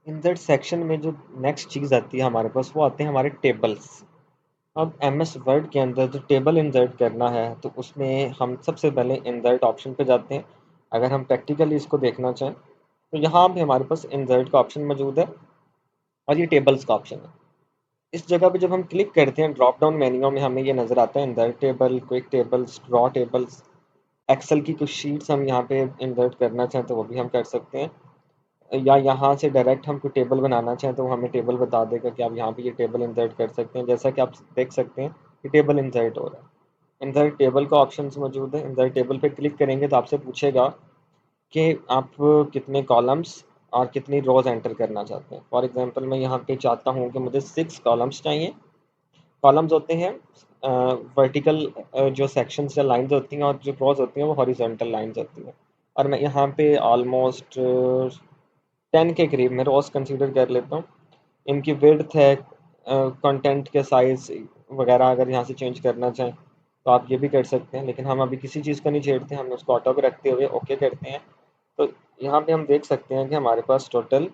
Insert section में जो next चीज़ आती है हमारे पास, वो आते हैं हमारे टेबल्स। अब एम एस वर्ड के अंदर जो टेबल इंसर्ट करना है तो उसमें हम सबसे पहले इंसर्ट ऑप्शन पे जाते हैं। अगर हम प्रैक्टिकली इसको देखना चाहें तो यहाँ पे हमारे पास इंसर्ट का ऑप्शन मौजूद है और ये टेबल्स का ऑप्शन है। इस जगह पे जब हम क्लिक करते हैं ड्रॉप डाउन मेन्यू में हमें ये नज़र आता है insert table, quick tables, draw tables. Excel की कुछ शीट्स हम यहाँ पे इंसर्ट करना चाहें तो वो भी हम कर सकते हैं, या यहाँ से डायरेक्ट हम कोई टेबल बनाना चाहें तो वो हमें टेबल बता देगा कि आप यहाँ पे ये टेबल इंसर्ट कर सकते हैं। जैसा कि आप देख सकते हैं कि टेबल इंसर्ट हो रहा है। इंसर्ट टेबल का ऑप्शन मौजूद है। इंसर्ट टेबल पे क्लिक करेंगे तो आपसे पूछेगा कि आप कितने कॉलम्स और कितनी रोज एंटर करना चाहते हैं। फॉर एग्जांपल मैं यहाँ पे चाहता हूँ कि मुझे 6 कॉलम्स चाहिए। कॉलम्स होते हैं वर्टिकल जो सेक्शंस या लाइंस होती हैं, और जो रोज होती हैं वो हॉरिजॉन्टल लाइंस होती हैं। और मैं यहाँ पे ऑलमोस्ट 10 के करीब मैं रोज कंसीडर कर लेता हूँ। इनकी विड्थ है, कंटेंट के साइज वगैरह अगर यहाँ से चेंज करना चाहें तो आप ये भी कर सकते हैं, लेकिन हम अभी किसी चीज़ को नहीं छेड़ते, हम उसको ऑटो पे रखते हुए ओके करते हैं। तो यहाँ पे हम देख सकते हैं कि हमारे पास टोटल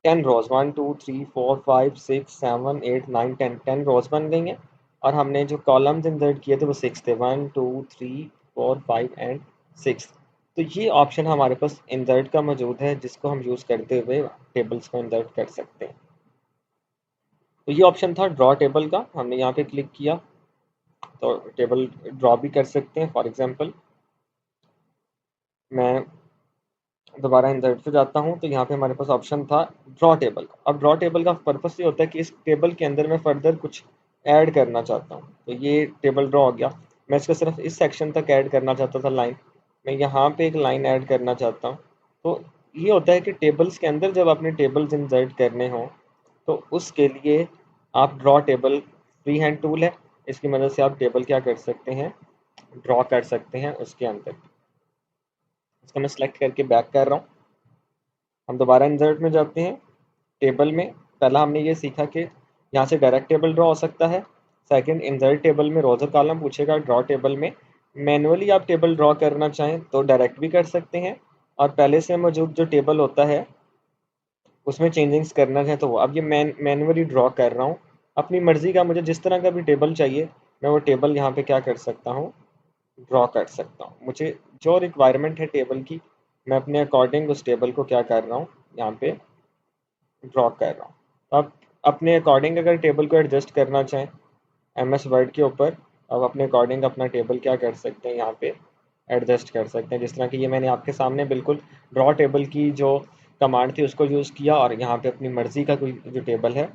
10 रोज, 1 2 3 4 5 6 7 8 9 10 रोज बन गई हैं। और हमने जो कॉलम्स इंसर्ट किए थे वो 6 थे, 1 2 3 4 5 एंड 6। तो ये ऑप्शन हमारे पास इंसर्ट का मौजूद है जिसको हम यूज़ करते हुए टेबल्स को इंसर्ट कर सकते हैं। तो ये ऑप्शन था ड्रॉ टेबल का, हमने यहाँ पे क्लिक किया तो टेबल ड्रॉ भी कर सकते हैं। फॉर एग्जांपल मैं दोबारा इंसर्ट पे जाता हूँ तो यहाँ पे हमारे पास ऑप्शन था ड्रॉ टेबल। अब ड्रॉ टेबल का पर्पस ये होता है कि इस टेबल के अंदर मैं फर्दर कुछ ऐड करना चाहता हूँ। तो ये टेबल ड्रॉ हो गया। मैं इसको सिर्फ इस सेक्शन तक ऐड करना चाहता था लाइन, मैं यहाँ पे एक लाइन ऐड करना चाहता हूँ। तो ये होता है कि टेबल्स के अंदर जब आपने टेबल्स इंसर्ट करने हों तो उसके लिए आप draw table free hand tool है, इसकी मदद से आप टेबल क्या कर सकते हैं, ड्रॉ कर सकते हैं उसके अंदर। इसको मैं सेलेक्ट करके बैक कर रहा हूँ। हम दोबारा इंसर्ट में जाते हैं। टेबल में पहला हमने ये सीखा कि यहाँ से डायरेक्ट टेबल ड्रॉ हो सकता है। सेकंड, इंसर्ट टेबल में रोज और कॉलम पूछेगा। ड्रॉ टेबल में मैनुअली आप टेबल ड्रॉ करना चाहें तो डायरेक्ट भी कर सकते हैं, और पहले से मौजूद जो टेबल होता है उसमें चेंजिंग्स करना चाहें तो वो। अब ये मैनुअली ड्रॉ कर रहा हूँ अपनी मर्ज़ी का, मुझे जिस तरह का भी टेबल चाहिए मैं वो टेबल यहाँ पे क्या कर सकता हूँ, ड्रॉ कर सकता हूँ। मुझे जो रिक्वायरमेंट है टेबल की मैं अपने अकॉर्डिंग उस टेबल को क्या कर रहा हूँ, यहाँ पे ड्रॉ कर रहा हूँ। अब अपने अकॉर्डिंग अगर टेबल को एडजस्ट करना चाहें एम एस वर्ड के ऊपर, अब अपने अकॉर्डिंग अपना टेबल क्या कर सकते हैं, यहाँ पे एडजस्ट कर सकते हैं। जिस तरह की ये मैंने आपके सामने बिल्कुल ड्रॉ टेबल की जो कमांड थी उसको यूज़ किया और यहाँ पे अपनी मर्ज़ी का कोई जो टेबल है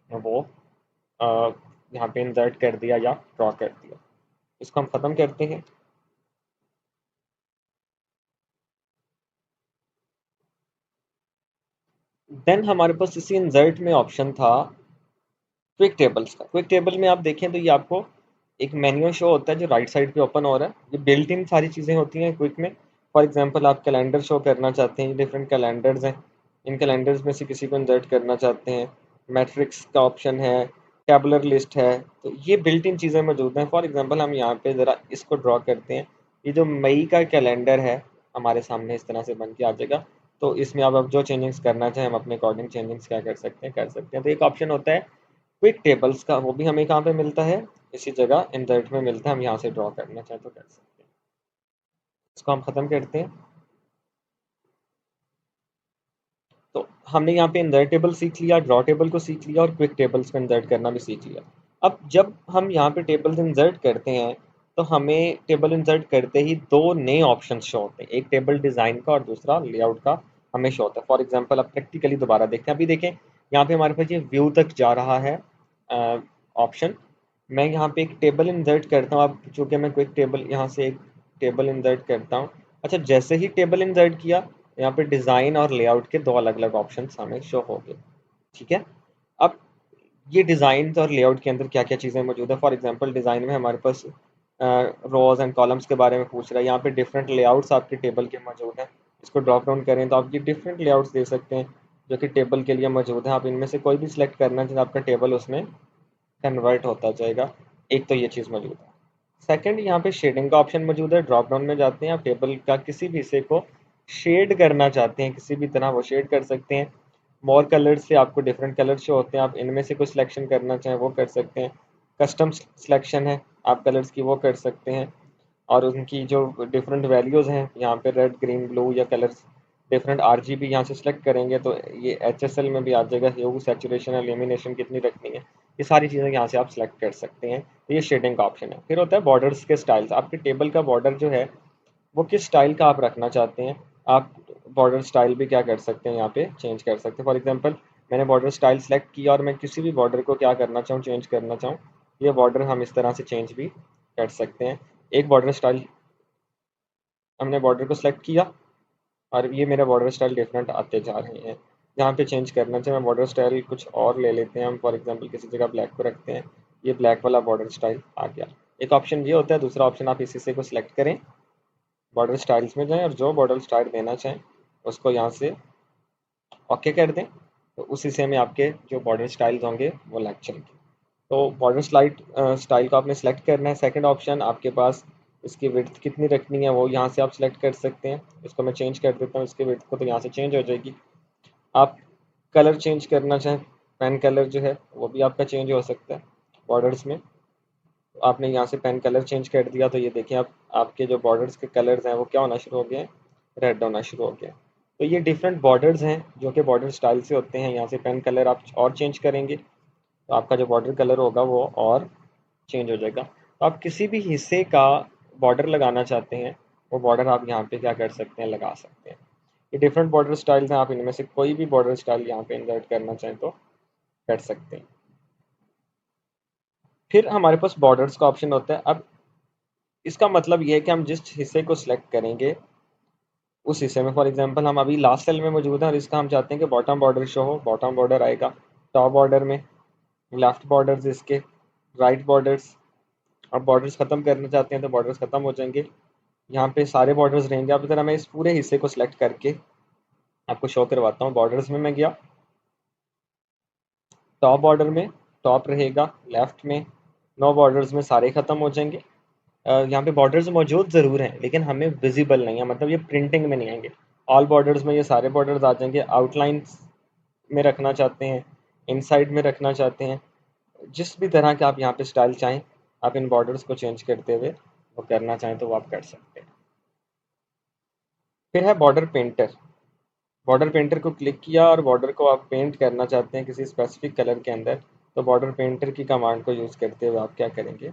वो अ, यहाँ पे इंसर्ट कर दिया या ड्रॉ कर दिया। इसको हम ख़त्म करते हैं। देन हमारे पास इसी इंसर्ट में ऑप्शन था क्विक टेबल्स का। क्विक टेबल में आप देखें तो ये आपको एक मेन्यू शो होता है जो राइट साइड पे ओपन हो रहा है। ये बिल्ट इन सारी चीज़ें होती हैं क्विक में। फॉर एग्जांपल आप कैलेंडर शो करना चाहते हैं, डिफरेंट कैलेंडर्स हैं, इन कैलेंडर्स में से किसी को इंसर्ट करना चाहते हैं। मैट्रिक्स का ऑप्शन है, टेबुलर लिस्ट है, तो ये बिल्ट इन चीज़ें मौजूद हैं। फॉर एग्जांपल हम यहाँ पे ज़रा इसको ड्रॉ करते हैं। ये जो मई का कैलेंडर है हमारे सामने इस तरह से बन के आ जाएगा। तो इसमें अब जो चेंजेस करना चाहें हम अपने अकॉर्डिंग चेंजेस क्या कर सकते हैं, कर सकते हैं। तो एक ऑप्शन होता है क्विक टेबल्स का, वो भी हमें कहाँ पे मिलता है, इसी जगह इंसर्ट में मिलता है। हम यहाँ से ड्रॉ करना चाहें तो कर सकते हैं। इसको हम ख़त्म करते हैं। तो हमने यहाँ पे इंसर्ट टेबल सीख लिया, ड्रॉ टेबल को सीख लिया और क्विक टेबल्स को इंसर्ट करना भी सीख लिया। अब जब हम यहाँ पे टेबल्स इंसर्ट करते हैं तो हमें टेबल इंसर्ट करते ही दो नए ऑप्शन शो होते हैं, एक टेबल डिज़ाइन का और दूसरा लेआउट का हमें शो होता है। फॉर एग्जांपल अब प्रैक्टिकली दोबारा देखते हैं। अभी देखें यहाँ पे हमारे पास ये व्यू तक जा रहा है ऑप्शन। मैं यहाँ पे एक टेबल इंसर्ट करता हूँ। अब चूँकि मैं क्विक टेबल यहाँ से एक टेबल इंसर्ट करता हूँ। अच्छा, जैसे ही टेबल इंसर्ट किया यहाँ पे डिज़ाइन और लेआउट के दो अलग अलग ऑप्शन हमें शो हो गए। ठीक है। अब ये डिज़ाइन और लेआउट के अंदर क्या क्या चीज़ें मौजूद है। फॉर एग्जांपल डिज़ाइन में हमारे पास रोज एंड कॉलम्स के बारे में पूछ रहा है। यहाँ पे डिफरेंट लेआउट्स आपके टेबल के मौजूद हैं। इसको ड्रॉप डाउन करें तो आप ये डिफरेंट लेआउट्स दे सकते हैं जो कि टेबल के लिए मौजूद है। आप इनमें से कोई भी सिलेक्ट करना चाहिए, आपका टेबल उसमें कन्वर्ट होता जाएगा। एक तो ये चीज़ मौजूद है। सेकंड, यहाँ पे शेडिंग का ऑप्शन मौजूद है। ड्रॉप डाउन में जाते हैं, आप टेबल का किसी भी हिस्से को शेड करना चाहते हैं किसी भी तरह वो शेड कर सकते हैं। मोर कलर्स से आपको डिफरेंट कलर शो होते हैं, आप इनमें से कुछ सिलेक्शन करना चाहें वो कर सकते हैं। कस्टम सिलेक्शन है, आप कलर्स की वो कर सकते हैं, और उनकी जो डिफरेंट वैल्यूज़ हैं यहाँ पे रेड ग्रीन ब्लू या कलर्स डिफरेंट RGB यहाँ से सिलेक्ट करेंगे तो ये HSL में भी आ जाएगा, ह्यू सैचुरेशन और इल्यूमिनेशन कितनी रखनी है, ये सारी चीज़ें यहाँ से आप सिलेक्ट कर सकते हैं। तो ये शेडिंग का ऑप्शन है। फिर होता है बॉर्डर्स के स्टाइल्स, आपके टेबल का बॉर्डर जो है वो किस स्टाइल का आप रखना चाहते हैं, आप बॉर्डर स्टाइल भी क्या कर सकते हैं यहाँ पे चेंज कर सकते हैं। फॉर एग्जांपल मैंने बॉर्डर स्टाइल सेलेक्ट किया और मैं किसी भी बॉर्डर को क्या करना चाहूँ, चेंज करना चाहूँ, ये बॉर्डर हम इस तरह से चेंज भी कर सकते हैं। एक बॉर्डर स्टाइल हमने बॉर्डर को सिलेक्ट किया और ये मेरा बॉर्डर स्टाइल डिफरेंट आते जा रहे हैं। यहाँ पे चेंज करना चाहिए, मैं बॉर्डर स्टाइल कुछ और ले लेते हैं हम, फॉर एग्जांपल किसी जगह ब्लैक को रखते हैं, ये ब्लैक वाला बॉर्डर स्टाइल आ गया। एक ऑप्शन ये होता है, दूसरा ऑप्शन आप इसी से को सिलेक्ट करें, बॉर्डर स्टाइल्स में जाएं और जो बॉर्डर स्टाइल देना चाहें उसको यहाँ से ओके कर दें, तो उस हिस्से में आपके जो बॉर्डर स्टाइल्स होंगे वो लग जाएंगे। तो बॉर्डर स्टाइल को आपने सेलेक्ट करना है। सेकंड ऑप्शन आपके पास इसकी विड्थ कितनी रखनी है वो यहाँ से आप सेलेक्ट कर सकते हैं। इसको मैं चेंज कर देता हूँ इसकी विड्थ को, तो यहाँ से चेंज हो जाएगी। आप कलर चेंज करना चाहें, पेन कलर जो है वो भी आपका चेंज हो सकता है बॉर्डर्स में। तो आपने यहाँ से पेन कलर चेंज कर दिया तो ये देखिए आप आपके जो बॉर्डर्स के कलर्स हैं वो क्या होना शुरू हो गए हैं, रेड होना शुरू हो गया। तो ये डिफरेंट बॉर्डर्स हैं जो कि बॉर्डर स्टाइल से होते हैं। यहाँ से पेन कलर आप और चेंज करेंगे तो आपका जो बॉर्डर कलर होगा वो और चेंज हो जाएगा। तो आप किसी भी हिस्से का बॉर्डर लगाना चाहते हैं वो बॉर्डर आप यहाँ पे क्या कर सकते हैं, लगा सकते हैं। ये डिफरेंट बॉर्डर स्टाइल्स हैं, आप इनमें से कोई भी बॉर्डर स्टाइल यहाँ पे इंसर्ट करना चाहें तो कर सकते हैं। फिर हमारे पास बॉर्डर्स का ऑप्शन होता है। अब इसका मतलब ये है कि हम जिस हिस्से को सिलेक्ट करेंगे उस हिस्से में, फॉर एग्जांपल हम अभी लास्ट सेल में मौजूद हैं और इसका हम चाहते हैं कि बॉटम बॉर्डर शो हो, बॉटम बॉर्डर आएगा। टॉप बॉर्डर में लेफ्ट बॉर्डर्स इसके, राइट बॉर्डर्स। अब बॉर्डर्स खत्म करना चाहते हैं तो बॉर्डर्स खत्म हो जाएंगे, यहाँ पे सारे बॉर्डर्स रहेंगे। अब इधर मैं इस पूरे हिस्से को सिलेक्ट करके आपको शो करवाता हूँ। बॉर्डर्स में मैं गया, टॉप बॉर्डर में टॉप रहेगा, लेफ्ट में नो बॉर्डर्स में सारे खत्म हो जाएंगे। यहाँ पे बॉर्डर्स मौजूद ज़रूर हैं लेकिन हमें विजिबल नहीं है, मतलब ये प्रिंटिंग में नहीं आएंगे। ऑल बॉर्डर्स में ये सारे बॉर्डर्स आ जाएंगे। आउटलाइंस में रखना चाहते हैं, इनसाइड में रखना चाहते हैं, जिस भी तरह के आप यहाँ पे स्टाइल चाहें आप इन बॉर्डर्स को चेंज करते हुए वो करना चाहें तो वो आप कर सकते हैं। फिर है बॉर्डर पेंटर। बॉर्डर पेंटर को क्लिक किया और बॉर्डर को आप पेंट करना चाहते हैं किसी स्पेसिफिक कलर के अंदर, तो बॉर्डर पेंटर की कमांड को यूज़ करते हुए आप क्या करेंगे,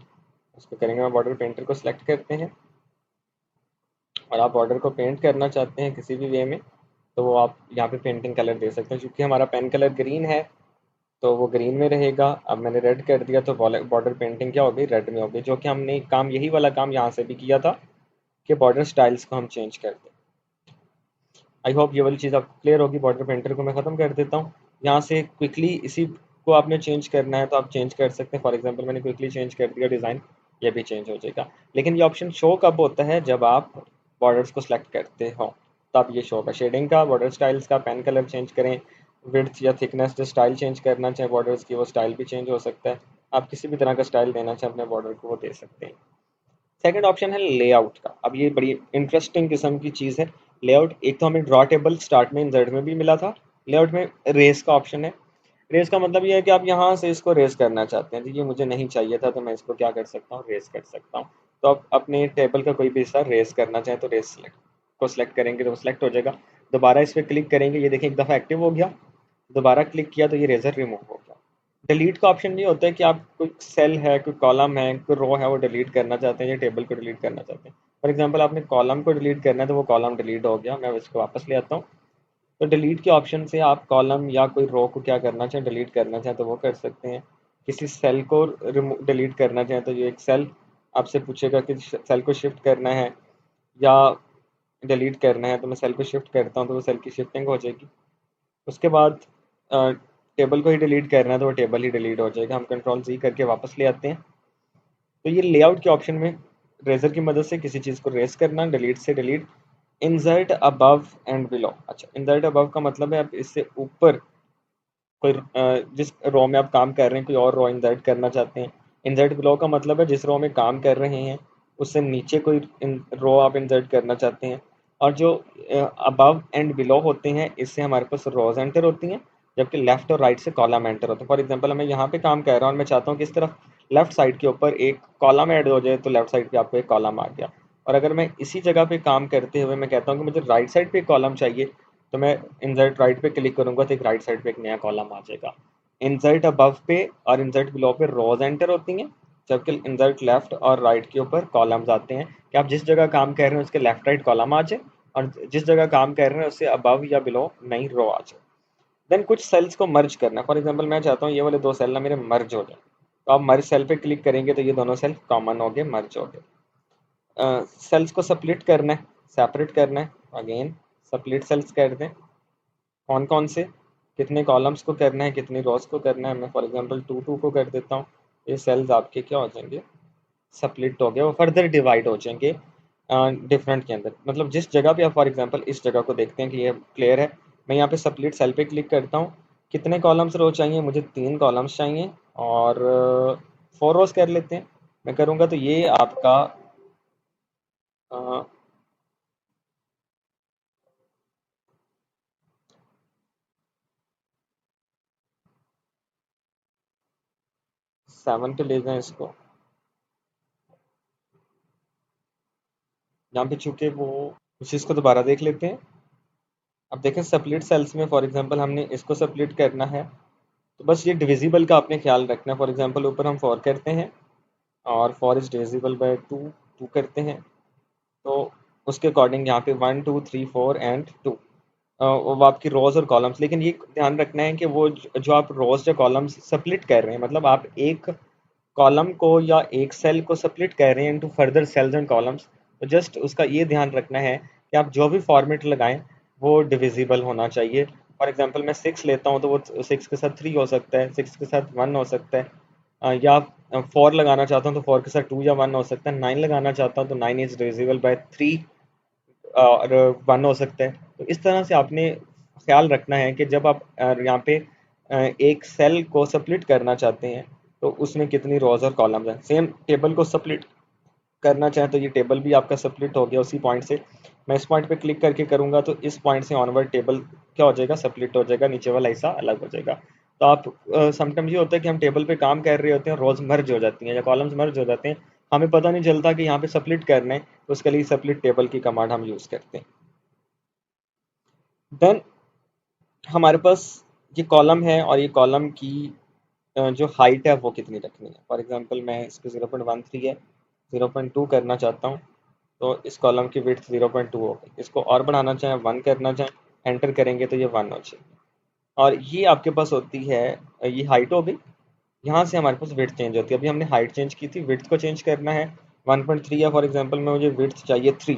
उसको करेंगे। आप बॉर्डर पेंटर को सिलेक्ट करते हैं और आप बॉर्डर को पेंट करना चाहते हैं किसी भी वे में तो वो आप यहाँ पे पेंटिंग कलर दे सकते हैं। क्योंकि हमारा पेन कलर ग्रीन है तो वो ग्रीन में रहेगा। अब मैंने रेड कर दिया तो बॉर्डर पेंटिंग क्या हो गई, रेड में हो गई। जो कि हमने काम यही वाला काम यहाँ से भी किया था कि बॉर्डर स्टाइल्स को हम चेंज कर दें। आई होप ये वाली चीज़ आपको क्लियर होगी। बॉर्डर पेंटर को मैं ख़त्म कर देता हूँ। यहाँ से क्विकली इसी को आपने चेंज करना है तो आप चेंज कर सकते हैं। फॉर एग्जांपल मैंने क्विकली चेंज कर दिया डिज़ाइन, ये भी चेंज हो जाएगा। लेकिन ये ऑप्शन शो कब होता है, जब आप बॉर्डर्स को सिलेक्ट करते हो तब ये शो होगा। शेडिंग का, बॉर्डर स्टाइल्स का, पेन कलर चेंज करें, विड्थ या थिकनेस, जो स्टाइल चेंज करना चाहें बॉर्डर्स की वो स्टाइल भी चेंज हो सकता है। आप किसी भी तरह का स्टाइल देना चाहें अपने बॉर्डर को वो दे सकते हैं। सेकंड ऑप्शन है लेआउट का। अब ये बड़ी इंटरेस्टिंग किस्म की चीज़ है लेआउट। एक तो हमें ड्रॉ टेबल स्टार्ट में इंसर्ट में भी मिला था, लेआउट में रेस का ऑप्शन है। रेस का मतलब ये है कि आप यहाँ से इसको रेस करना चाहते हैं, तो ये मुझे नहीं चाहिए था तो मैं इसको क्या कर सकता हूँ, रेस कर सकता हूँ। तो आप अपने टेबल का कोई भी हिस्सा रेस करना चाहें तो रेस सेलेक्ट करेंगे तो वो सिलेक्ट हो जाएगा। दोबारा इस पर क्लिक करेंगे, ये देखिए एक दफ़ा एक्टिव हो गया, दोबारा क्लिक किया तो ये रेजर रिमूव हो गया। डिलीट का ऑप्शन ये होता है कि आप कोई सेल है, कोई कॉलम है, कोई रो है वो डिलीट करना चाहते हैं या टेबल को डिलीट करना चाहते हैं। फॉर एग्जांपल आपने कॉलम को डिलीट करना है तो वो कॉलम डिलीट हो गया, मैं इसको वापस ले आता हूँ। तो डिलीट के ऑप्शन से आप कॉलम या कोई रो को क्या करना चाहें, डिलीट करना चाहें तो वो कर सकते हैं। किसी सेल को डिलीट करना चाहें तो ये एक सेल आपसे पूछेगा कि सेल को शिफ्ट करना है या डिलीट करना है, तो मैं सेल को शिफ्ट करता हूँ तो वो सेल की शिफ्टिंग हो जाएगी। उसके बाद टेबल को ही डिलीट करना है तो वो टेबल ही डिलीट हो जाएगा। हम कंट्रोल Z करके वापस ले आते हैं। तो ये लेआउट के ऑप्शन में रेजर की मदद से किसी चीज़ को रेस करना, डिलीट से delete, insert above and below. अच्छा, इंसर्ट अबव का मतलब है आप इससे ऊपर कोई जिस रो में आप काम कर रहे हैं कोई और रो इंसर्ट करना चाहते हैं। इंसर्ट बिलो का मतलब है जिस रो में काम कर रहे हैं उससे नीचे कोई रो आप इंसर्ट करना चाहते हैं। और जो अबव एंड बिलो होते हैं इससे हमारे पास रोज एंटर होती हैं जबकि लेफ्ट और राइट से कॉलम एंटर होते हैं। फॉर एग्जांपल मैं यहाँ पे काम कर रहा हूँ और मैं चाहता हूँ कि इस तरफ लेफ्ट साइड के ऊपर एक कॉलम ऐड हो जाए, तो लेफ्ट साइड पे आपको एक कॉलम आ गया। और अगर मैं इसी जगह पे काम करते हुए मैं कहता हूँ कि मुझे राइट साइड पे एक कॉलम चाहिए, तो मैं इंसर्ट राइट पे क्लिक करूंगा तो एक राइट साइड पे एक नया कॉलम आ जाएगा। इंसर्ट अबव पे और इंसर्ट बिलो पे रोज एंटर होती हैं, जबकि इंसर्ट लेफ्ट और राइट के ऊपर कॉलम्स आते हैं कि आप जिस जगह काम कर रहे हैं उसके लेफ्ट राइट कॉलम आ जाए, और जिस जगह काम कर रहे हैं उससे अबव या बिलो नई रो आ जाए। देन कुछ सेल्स को मर्ज करना है। फॉर एग्जांपल मैं चाहता हूँ ये वाले दो सेल ना मेरे मर्ज हो जाए, तो आप मर्ज सेल पे क्लिक करेंगे तो ये दोनों सेल कॉमन हो गए, मर्ज हो गए। सेल्स को स्प्लिट करना है, सेपरेट करना है, अगेन स्प्लिट सेल्स कर दें। कौन कौन से, कितने कॉलम्स को करना है, कितनी रोज को करना है, मैं फॉर एग्जांपल 2 को कर देता हूँ। ये सेल्स आपके क्या हो जाएंगे, स्प्लिट हो गए, वो फर्दर डिवाइड हो जाएंगे डिफरेंट के अंदर। मतलब जिस जगह पे आप फॉर एग्जांपल इस जगह को देखते हैं कि ये क्लियर है, मैं यहाँ पे स्प्लिट सेल पे क्लिक करता हूँ। कितने कॉलम्स रो चाहिए, मुझे 3 कॉलम्स चाहिए, और 4 रोज कर लेते हैं। मैं करूँगा तो ये आपका 7 पे ले जाएं इसको, यहाँ पे चूंकि वो उस चीज़ को दोबारा देख लेते हैं। अब देखें स्प्लिट सेल्स में फॉर एग्जांपल हमने इसको स्प्लिट करना है, तो बस ये डिविजिबल का आपने ख्याल रखना है। फॉर एग्जांपल ऊपर हम 4 करते हैं और 4 इज डिविजिबल बाय 2, 2 करते हैं, तो उसके अकॉर्डिंग यहाँ पे 1 2 3 4 एंड 2 वो आपकी रोज और कॉलम्स। लेकिन ये ध्यान रखना है कि वो जो आप रोज या कॉलम्स स्प्लिट कर रहे हैं, मतलब आप एक कॉलम को या एक सेल को स्प्लिट कर रहे हैं into further cells and columns, तो जस्ट उसका ये ध्यान रखना है कि आप जो भी फॉर्मेट लगाएं वो डिविजिबल होना चाहिए। फॉर एग्जांपल मैं 6 लेता हूं तो वो 6 के साथ 3 हो सकता है, 6 के साथ 1 हो सकता है, या 4 लगाना चाहता हूँ तो 4 के साथ 2 या 1 हो सकता है, 9 लगाना चाहता हूँ तो 9 इज डिविजिबल बाय 3 और 1 हो सकता है। तो इस तरह से आपने ख्याल रखना है कि जब आप यहाँ पे एक सेल को स्प्लिट करना चाहते हैं तो उसमें कितनी रोज और कॉलम्स हैं। सेम टेबल को स्प्लिट करना चाहें तो ये टेबल भी आपका स्प्लिट हो गया उसी पॉइंट से। मैं इस पॉइंट पे क्लिक करके करूंगा तो इस पॉइंट से ऑनवर्ड टेबल क्या हो जाएगा, स्प्लिट हो जाएगा, नीचे वाला हिस्सा अलग हो जाएगा। तो आप समटाइम्स ये होता है कि हम टेबल पे काम कर रहे होते हैं, रोज मर्ज हो जाती हैं या कॉलम्स मर्ज हो जाते हैं, हमें पता नहीं चलता कि यहाँ पे स्प्लिट करना है, तो उसके लिए स्प्लिट टेबल की कमांड हम यूज करते हैं। देन हमारे पास ये कॉलम है और ये कॉलम की जो हाइट है वो कितनी रखनी है। फॉर एग्जांपल मैं इसको 0.13 है 0.2 करना चाहता हूँ, तो इस कॉलम की विड्थ 0.2 हो गई। इसको और बढ़ाना चाहें 1 करना चाहें एंटर करेंगे तो ये 1 हो जाएगी। और ये आपके पास होती है, ये हाइट हो गई। यहाँ से हमारे पास विड्थ चेंज होती है। अभी हमने हाइट चेंज की थी, विड्थ को चेंज करना है 1.3 या फॉर एग्जांपल में मुझे विड्थ चाहिए 3,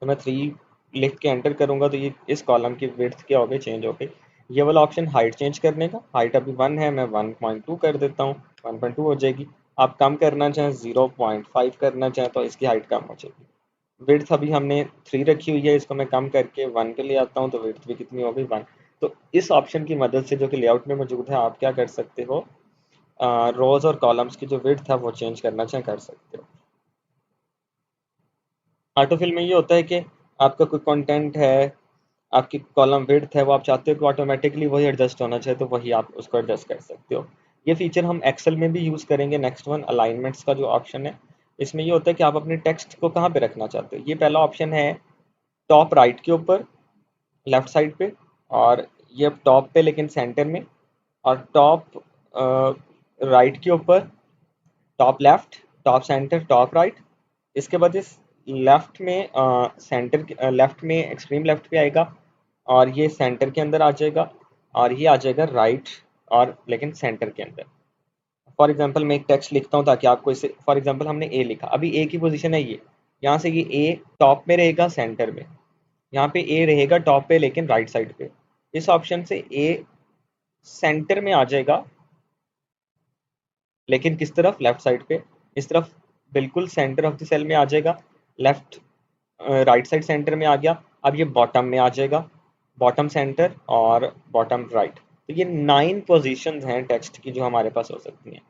तो मैं 3 लिख के एंटर करूंगा तो ये इस कॉलम की विड्थ क्या हो गई, चेंज हो गई। ये वाला ऑप्शन हाइट चेंज करने का, हाइट अभी 1 है, मैं 1.2 कर देता हूँ, 1.2 हो जाएगी। आप कम करना चाहें 0.5 करना चाहें तो इसकी हाइट कम हो जाएगी। विड्थ अभी हमने 3 रखी हुई है, इसको मैं कम करके 1 पे ले आता हूँ तो विड्थ भी कितनी हो गई, 1। तो इस ऑप्शन की मदद से जो कि लेआउट में मौजूद है, आप क्या कर सकते हो, रोज और कॉलम्स की जो विड्थ है वो चेंज करना चाहे कर सकते हो। ऑटोफिल में ये होता है कि आपका कोई कंटेंट है, आपकी कॉलम विड्थ है, वो आप चाहते हो कि ऑटोमेटिकली वही एडजस्ट होना चाहिए, तो वही आप उसको एडजस्ट कर सकते हो। ये फीचर हम एक्सेल में भी यूज़ करेंगे। नेक्स्ट वन अलाइनमेंट्स का जो ऑप्शन है, इसमें ये होता है कि आप अपने टेक्स्ट को कहाँ पे रखना चाहते हो। ये पहला ऑप्शन है टॉप राइट के ऊपर लेफ्ट साइड पे, और ये टॉप पे लेकिन सेंटर में, और टॉप राइट के ऊपर, top left, top centre, top right. इसके बाद इस लेफ्ट में सेंटर, लेफ्ट में एक्सट्रीम लेफ्ट पे आएगा, और ये सेंटर के अंदर आ जाएगा, और ये आ जाएगा राइट और लेकिन सेंटर के अंदर। फॉर एग्जांपल मैं एक टेक्स्ट लिखता हूँ ताकि आपको इसे, फॉर एग्जांपल हमने ए लिखा, अभी ए की पोजीशन है ये, यहाँ से ये ए टॉप में रहेगा सेंटर में, यहाँ पे ए रहेगा टॉप पे लेकिन राइट साइड पे। इस ऑप्शन से ए सेंटर में आ जाएगा लेकिन किस तरफ, लेफ्ट साइड पे। इस तरफ बिल्कुल सेंटर ऑफ द सेल में आ जाएगा, लेफ्ट राइट साइड सेंटर में आ गया। अब ये बॉटम में आ जाएगा, बॉटम सेंटर और बॉटम राइट। तो ये 9 पोजीशंस हैं टेक्स्ट की जो हमारे पास हो सकती हैं।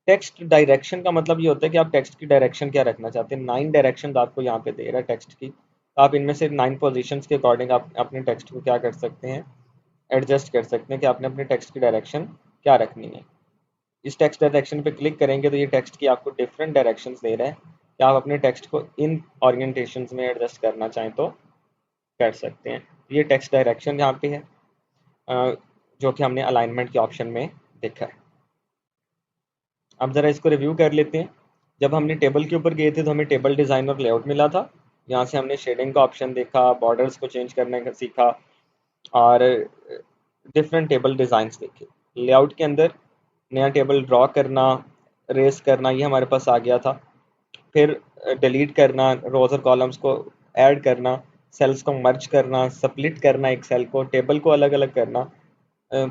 टेक्स्ट डायरेक्शन का मतलब ये होता है कि आप टेक्स्ट की डायरेक्शन क्या रखना चाहते हैं। 9 डायरेक्शन आपको यहाँ पे दे रहा है टेक्स्ट की, तो आप इनमें से 9 पोजीशंस के अकॉर्डिंग आप अपने टेक्स्ट को क्या कर सकते हैं, एडजस्ट कर सकते हैं कि आपने अपने टेक्स्ट की डायरेक्शन क्या रखनी है। इस टेक्स्ट डायरेक्शन पे क्लिक करेंगे तो ये टेक्स्ट की आपको डिफरेंट डायरेक्शंस दे रहा है कि आप अपने टेक्स्ट को इन ओरिएंटेशंस में एडजस्ट करना चाहें तो कर सकते हैं। ये टेक्स्ट डायरेक्शन यहाँ पे है, जो कि हमने अलाइनमेंट के ऑप्शन में देखा है। अब ज़रा इसको रिव्यू कर लेते हैं। जब हमने टेबल के ऊपर गए थे तो हमें टेबल डिज़ाइन और लेआउट मिला था। यहाँ से हमने शेडिंग का ऑप्शन देखा, बॉर्डर्स को चेंज करने का सीखा और डिफरेंट टेबल डिज़ाइंस देखे। लेआउट के अंदर नया टेबल ड्रॉ करना, रेस करना, ये हमारे पास आ गया था। फिर डिलीट करना, रोज़ और कॉलम्स को ऐड करना, सेल्स को मर्ज करना, स्प्लिट करना, एक सेल को, टेबल को अलग अलग करना, अ,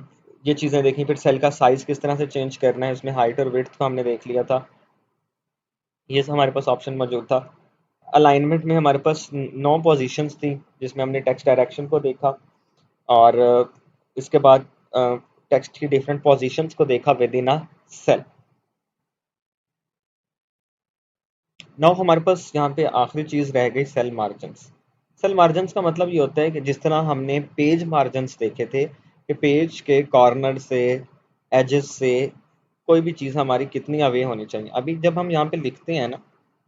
ये चीज़ें देखी। फिर सेल का साइज़ किस तरह से चेंज करना है, उसमें हाइट और विड्थ को हमने देख लिया था। ये सब हमारे पास ऑप्शन मौजूद था। अलाइनमेंट में हमारे पास 9 पोजीशंस थी जिसमें हमने टेक्स्ट डायरेक्शन को देखा और इसके बाद टेक्स्ट की डिफरेंट पोजीशंस को देखा within a cell. Now हमारे पास यहाँ पे आखिरी चीज़ रह गई सेल मार्जिन्स। सेल मार्जिन्स का मतलब ये होता है कि जिस तरह हमने पेज मार्जिन्स देखे थे कि पेज के कॉर्नर से, एजेस से कोई भी चीज़ हमारी कितनी अवे होनी चाहिए। अभी जब हम यहाँ पे लिखते हैं ना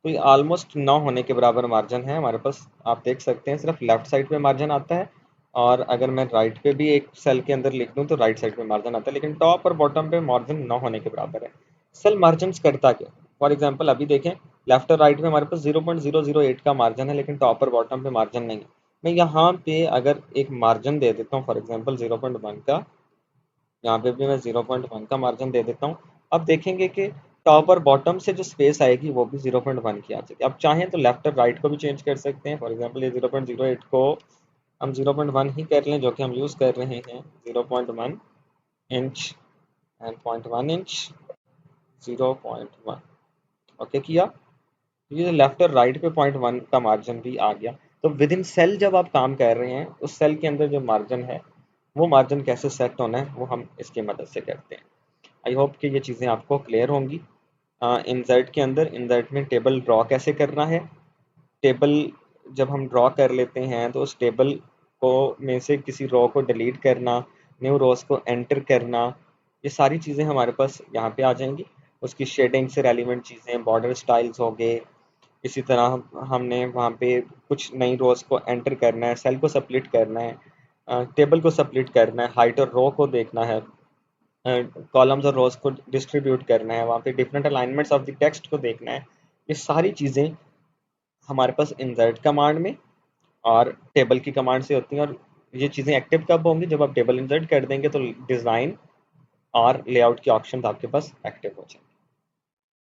तो ये ऑलमोस्ट 9 होने के बराबर मार्जिन है हमारे पास। आप देख सकते हैं सिर्फ लेफ्ट साइड पे मार्जिन आता है और अगर मैं राइट पे भी एक सेल के अंदर लिख दूँ तो राइट साइड पे मार्जिन आता है, लेकिन टॉप और बॉटम पे मार्जिन 9 होने के बराबर है। सेल मार्जिन करता क्या? फॉर एग्जाम्पल अभी देखें, लेफ्ट और राइट में हमारे पास 0.008 का मार्जिन है लेकिन टॉप और बॉटम पे मार्जिन नहीं है। मैं यहाँ पे अगर एक मार्जिन दे देता हूँ फॉर एग्जाम्पल 0.1 का, यहाँ पे भी मैं 0.1 का मार्जिन दे देता हूँ। अब देखेंगे कि टॉप और बॉटम से जो स्पेस आएगी वो भी 0.1 की आ जाएगी। अब चाहें तो लेफ्ट और राइट को भी चेंज कर सकते हैं। फॉर एग्जाम्पल ये 0.08 को हम 0.1 ही कर लें जो कि हम यूज़ कर रहे हैं, 0.1 इंच एंड 0.1 इंच, 0.1 ओके किया। ये लेफ्ट और राइट पे 0.1 का मार्जिन भी आ गया। तो विद इन सेल जब आप काम कर रहे हैं उस सेल के अंदर जो मार्जिन है वो मार्जिन कैसे सेट होना है वो हम इसकी मदद से करते हैं। आई होप कि ये चीज़ें आपको क्लियर होंगी। इनजर्ट के अंदर इनजर्ट में टेबल ड्रॉ कैसे करना है, टेबल जब हम ड्रॉ कर लेते हैं तो उस टेबल को में से किसी रो को डिलीट करना, न्यू रोज को एंटर करना, ये सारी चीज़ें हमारे पास यहाँ पे आ जाएंगी। उसकी शेडिंग से रेलिवेंट चीज़ें, बॉर्डर स्टाइल्स हो गए। इसी तरह हमने वहाँ पे कुछ नई रोज को एंटर करना है, सेल को स्प्लिट करना है, टेबल को स्प्लिट करना है, हाइट और रो को देखना है, कॉलम्स और रोज को डिस्ट्रीब्यूट करना है, वहाँ पे different alignments of the text को देखना है। ये सारी चीज़ें हमारे पास इंसर्ट कमांड में और टेबल की कमांड से होती हैं। और ये चीज़ें एक्टिव कब होंगी? जब आप टेबल इंसर्ट कर देंगे तो डिज़ाइन और लेआउट के ऑप्शन आपके पास एक्टिव हो जाएंगे।